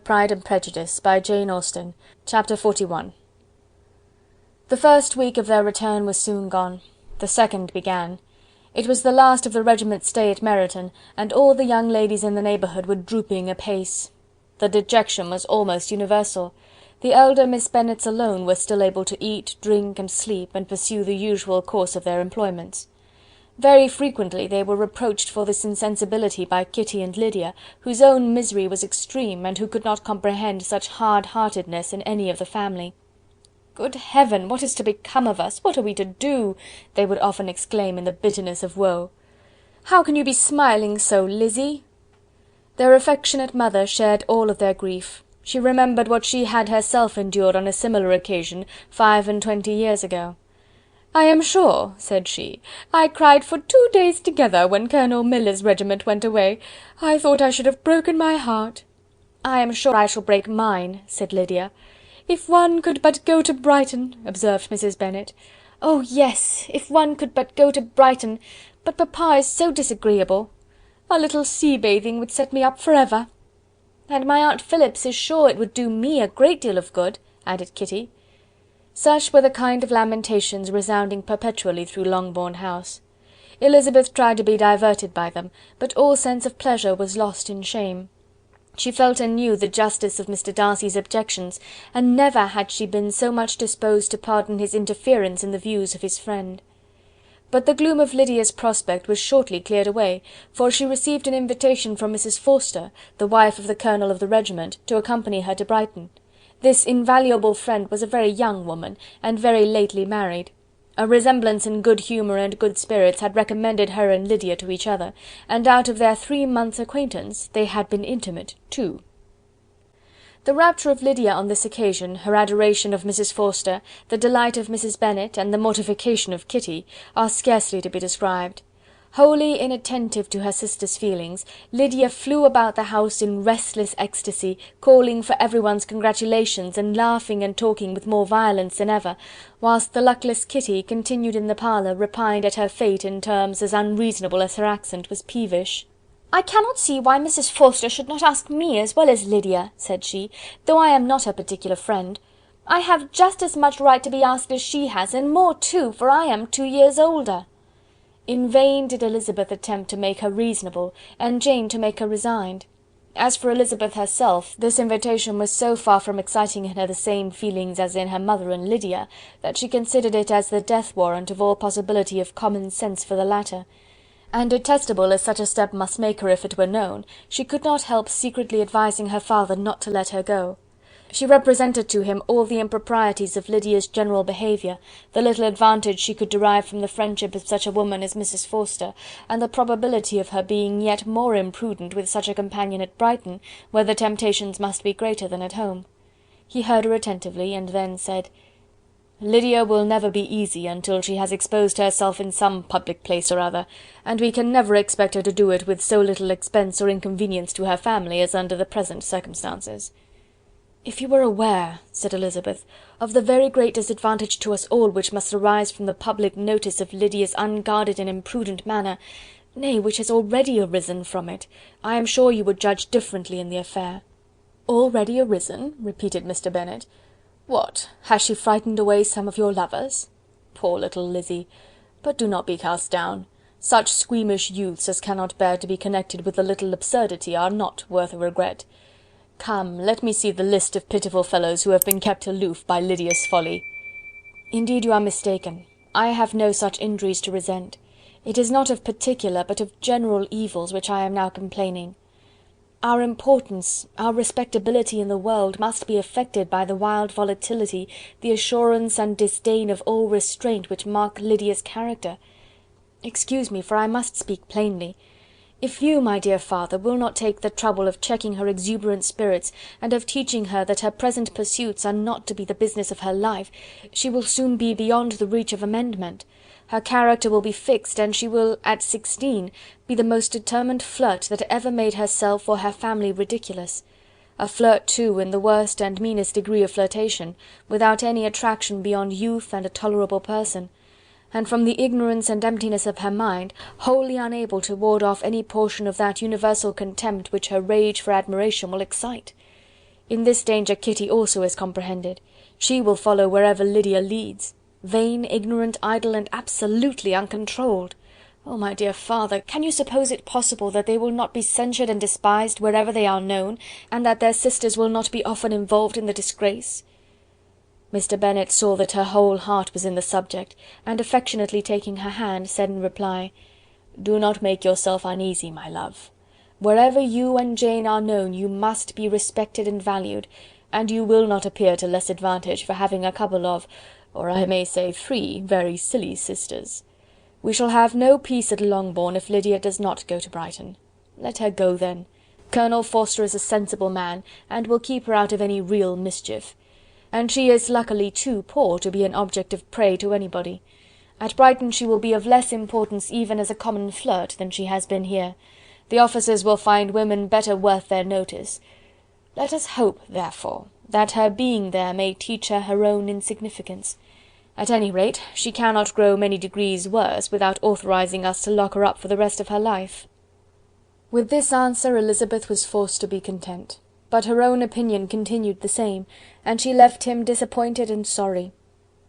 Pride and Prejudice, by Jane Austen, Chapter 41. The first week of their return was soon gone. The second began. It was the last of the regiment's stay at Meryton, and all the young ladies in the neighbourhood were drooping apace. The dejection was almost universal. The elder Miss Bennets alone were still able to eat, drink, and sleep, and pursue the usual course of their employments. Very frequently they were reproached for this insensibility by Kitty and Lydia, whose own misery was extreme, and who could not comprehend such hard-heartedness in any of the family. "Good heaven! What is to become of us? What are we to do?" they would often exclaim in the bitterness of woe. "How can you be smiling so, Lizzy?" Their affectionate mother shared all of their grief. She remembered what she had herself endured on a similar occasion 25 years ago. "I am sure," said she, "I cried for 2 days together when Colonel Miller's regiment went away. I thought I should have broken my heart." "I am sure I shall break mine," said Lydia. "If one could but go to Brighton," observed Mrs. Bennet. "Oh yes, if one could but go to Brighton, but papa is so disagreeable. A little sea-bathing would set me up for ever." "And my Aunt Phillips is sure it would do me a great deal of good," added Kitty. Such were the kind of lamentations resounding perpetually through Longbourn House. Elizabeth tried to be diverted by them, but all sense of pleasure was lost in shame. She felt and knew the justice of Mr. Darcy's objections, and never had she been so much disposed to pardon his interference in the views of his friend. But the gloom of Lydia's prospect was shortly cleared away, for she received an invitation from Mrs. Forster, the wife of the colonel of the regiment, to accompany her to Brighton. This invaluable friend was a very young woman, and very lately married. A resemblance in good humour and good spirits had recommended her and Lydia to each other, and out of their 3 months' acquaintance they had been intimate too. The rapture of Lydia on this occasion, her adoration of Mrs. Forster, the delight of Mrs. Bennet, and the mortification of Kitty, are scarcely to be described. Wholly inattentive to her sister's feelings, Lydia flew about the house in restless ecstasy, calling for everyone's congratulations, and laughing and talking with more violence than ever, whilst the luckless Kitty continued in the parlour, repined at her fate in terms as unreasonable as her accent was peevish. "I cannot see why Mrs. Forster should not ask me as well as Lydia," said she, "though I am not her particular friend. I have just as much right to be asked as she has, and more too, for I am 2 years older." In vain did Elizabeth attempt to make her reasonable, and Jane to make her resigned. As for Elizabeth herself, this invitation was so far from exciting in her the same feelings as in her mother and Lydia, that she considered it as the death warrant of all possibility of common sense for the latter; and detestable as such a step must make her if it were known, she could not help secretly advising her father not to let her go. She represented to him all the improprieties of Lydia's general behaviour, the little advantage she could derive from the friendship of such a woman as Mrs. Forster, and the probability of her being yet more imprudent with such a companion at Brighton, where the temptations must be greater than at home. He heard her attentively, and then said: "Lydia will never be easy until she has exposed herself in some public place or other, and we can never expect her to do it with so little expense or inconvenience to her family as under the present circumstances." "If you were aware," said Elizabeth, "of the very great disadvantage to us all which must arise from the public notice of Lydia's unguarded and imprudent manner, nay, which has already arisen from it, I am sure you would judge differently in the affair." "Already arisen?" repeated Mr. Bennet. "What, has she frightened away some of your lovers? Poor little Lizzy! But do not be cast down. Such squeamish youths as cannot bear to be connected with a little absurdity are not worth a regret. Come, let me see the list of pitiful fellows who have been kept aloof by Lydia's folly." "Indeed you are mistaken. I have no such injuries to resent. It is not of particular, but of general evils which I am now complaining. Our importance, our respectability in the world, must be affected by the wild volatility, the assurance and disdain of all restraint which mark Lydia's character. Excuse me, for I must speak plainly. If you, my dear father, will not take the trouble of checking her exuberant spirits, and of teaching her that her present pursuits are not to be the business of her life, she will soon be beyond the reach of amendment. Her character will be fixed, and she will, at 16, be the most determined flirt that ever made herself or her family ridiculous. A flirt, too, in the worst and meanest degree of flirtation, without any attraction beyond youth and a tolerable person. And from the ignorance and emptiness of her mind, wholly unable to ward off any portion of that universal contempt which her rage for admiration will excite. In this danger Kitty also is comprehended. She will follow wherever Lydia leads. Vain, ignorant, idle, and absolutely uncontrolled. Oh, my dear father, can you suppose it possible that they will not be censured and despised wherever they are known, and that their sisters will not be often involved in the disgrace?" Mr. Bennet saw that her whole heart was in the subject, and affectionately taking her hand, said in reply, "Do not make yourself uneasy, my love. Wherever you and Jane are known, you must be respected and valued, and you will not appear to less advantage for having a couple of, or I may say 3, very silly sisters. We shall have no peace at Longbourn if Lydia does not go to Brighton. Let her go then. Colonel Forster is a sensible man, and will keep her out of any real mischief. And she is luckily too poor to be an object of prey to anybody. At Brighton she will be of less importance even as a common flirt than she has been here. The officers will find women better worth their notice. Let us hope, therefore, that her being there may teach her her own insignificance. At any rate, she cannot grow many degrees worse without authorizing us to lock her up for the rest of her life." With this answer Elizabeth was forced to be content, but her own opinion continued the same, and she left him disappointed and sorry.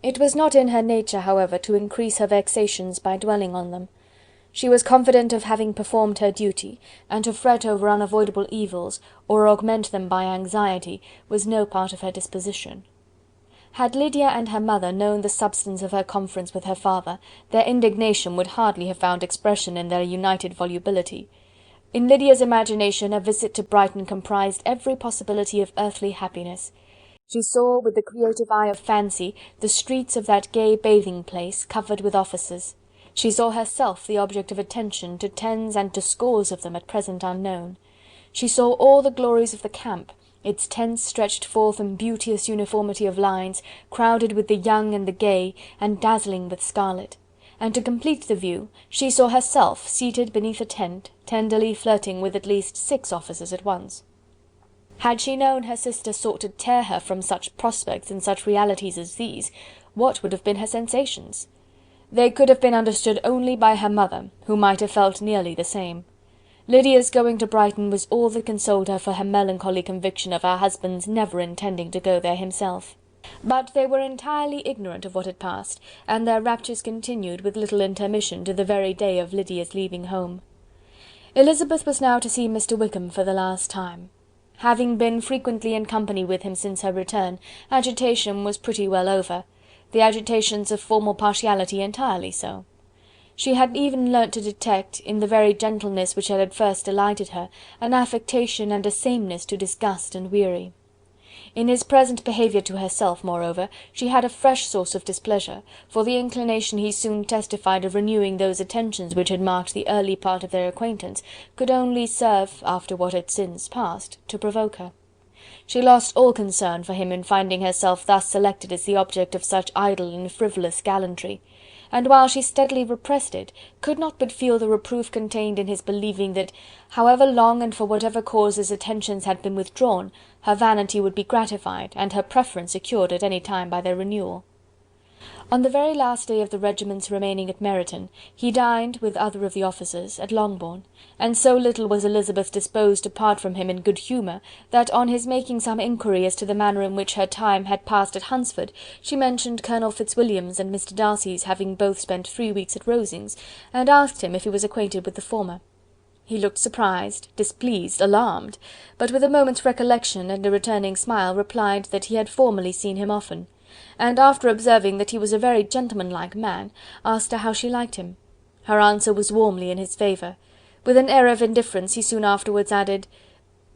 It was not in her nature, however, to increase her vexations by dwelling on them. She was confident of having performed her duty, and to fret over unavoidable evils, or augment them by anxiety, was no part of her disposition. Had Lydia and her mother known the substance of her conference with her father, their indignation would hardly have found expression in their united volubility. In Lydia's imagination a visit to Brighton comprised every possibility of earthly happiness. She saw with the creative eye of fancy the streets of that gay bathing place covered with officers. She saw herself the object of attention to tens and to scores of them at present unknown. She saw all the glories of the camp, its tents stretched forth in beauteous uniformity of lines, crowded with the young and the gay, and dazzling with scarlet. And to complete the view, she saw herself seated beneath a tent, tenderly flirting with at least 6 officers at once. Had she known her sister sought to tear her from such prospects and such realities as these, what would have been her sensations? They could have been understood only by her mother, who might have felt nearly the same. Lydia's going to Brighton was all that consoled her for her melancholy conviction of her husband's never intending to go there himself. But they were entirely ignorant of what had passed, and their raptures continued with little intermission to the very day of Lydia's leaving home. Elizabeth was now to see Mr. Wickham for the last time. Having been frequently in company with him since her return, agitation was pretty well over, the agitations of formal partiality entirely so. She had even learnt to detect, in the very gentleness which had at first delighted her, an affectation and a sameness to disgust and weary. In his present behaviour to herself, moreover, she had a fresh source of displeasure, for the inclination he soon testified of renewing those attentions which had marked the early part of their acquaintance could only serve, after what had since passed, to provoke her. She lost all concern for him in finding herself thus selected as the object of such idle and frivolous gallantry, and while she steadily repressed it, could not but feel the reproof contained in his believing that, however long and for whatever cause his attentions had been withdrawn, her vanity would be gratified, and her preference secured at any time by their renewal. On the very last day of the regiment's remaining at Meryton, he dined, with other of the officers, at Longbourn, and so little was Elizabeth disposed to part from him in good humour, that on his making some inquiry as to the manner in which her time had passed at Hunsford, she mentioned Colonel Fitzwilliam's and Mr. Darcy's having both spent 3 weeks at Rosings, and asked him if he was acquainted with the former. He looked surprised, displeased, alarmed, but with a moment's recollection and a returning smile replied that he had formerly seen him often, and after observing that he was a very gentlemanlike man, asked her how she liked him. Her answer was warmly in his favour. With an air of indifference he soon afterwards added,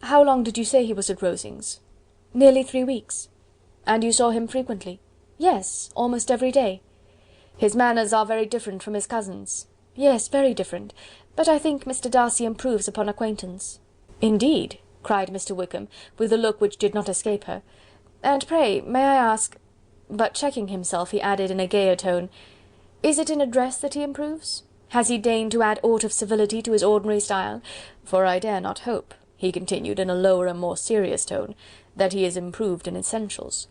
"How long did you say he was at Rosings?" "Nearly 3 weeks." "And you saw him frequently?" "Yes, almost every day." "His manners are very different from his cousin's." "Yes, very different, but I think Mr. Darcy improves upon acquaintance." "Indeed!" cried Mr. Wickham, with a look which did not escape her. "And pray, may I ask—" but checking himself, he added in a gayer tone, "Is it in address that he improves? Has he deigned to add aught of civility to his ordinary style? For I dare not hope," he continued in a lower and more serious tone, "that he is improved in essentials."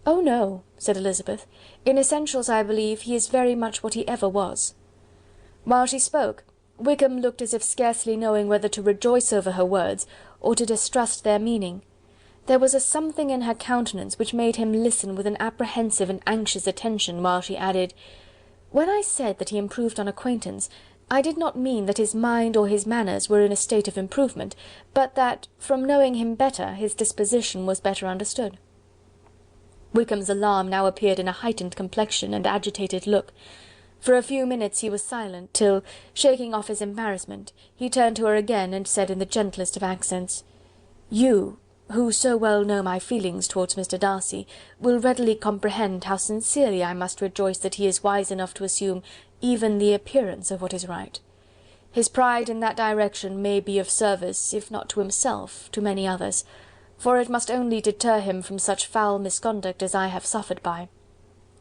"Oh no," said Elizabeth, "in essentials, I believe, he is very much what he ever was." While she spoke, Wickham looked as if scarcely knowing whether to rejoice over her words, or to distrust their meaning. There was a something in her countenance which made him listen with an apprehensive and anxious attention, while she added, "When I said that he improved on acquaintance, I did not mean that his mind or his manners were in a state of improvement, but that, from knowing him better, his disposition was better understood." Wickham's alarm now appeared in a heightened complexion and agitated look. For a few minutes he was silent, till, shaking off his embarrassment, he turned to her again, and said in the gentlest of accents, "You, who so well know my feelings towards Mr. Darcy, will readily comprehend how sincerely I must rejoice that he is wise enough to assume even the appearance of what is right. His pride in that direction may be of service, if not to himself, to many others, for it must only deter him from such foul misconduct as I have suffered by.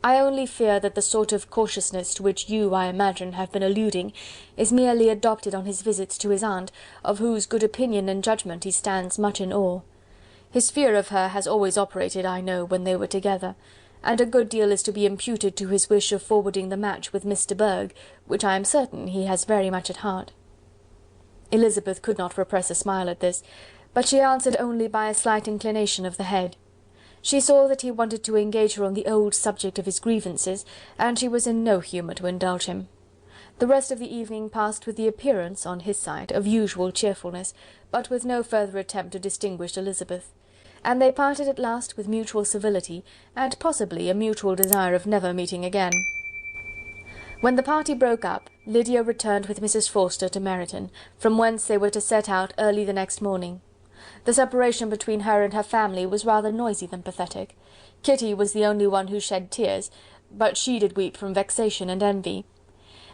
I only fear that the sort of cautiousness to which you, I imagine, have been alluding, is merely adopted on his visits to his aunt, of whose good opinion and judgment he stands much in awe. His fear of her has always operated, I know, when they were together, and a good deal is to be imputed to his wish of forwarding the match with Miss de Bourgh, which I am certain he has very much at heart." Elizabeth could not repress a smile at this, but she answered only by a slight inclination of the head. She saw that he wanted to engage her on the old subject of his grievances, and she was in no humour to indulge him. The rest of the evening passed with the appearance, on his side, of usual cheerfulness, but with no further attempt to distinguish Elizabeth, and they parted at last with mutual civility, and possibly a mutual desire of never meeting again. When the party broke up, Lydia returned with Mrs. Forster to Meryton, from whence they were to set out early the next morning. The separation between her and her family was rather noisy than pathetic. Kitty was the only one who shed tears, but she did weep from vexation and envy.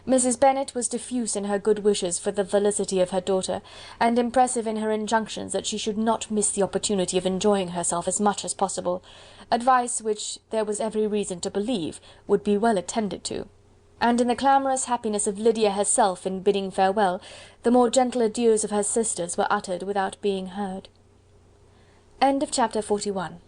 Mrs. Bennet was diffuse in her good wishes for the felicity of her daughter, and impressive in her injunctions that she should not miss the opportunity of enjoying herself as much as possible, advice which there was every reason to believe would be well attended to. And in the clamorous happiness of Lydia herself in bidding farewell, the more gentle adieus of her sisters were uttered without being heard. Chapter 41.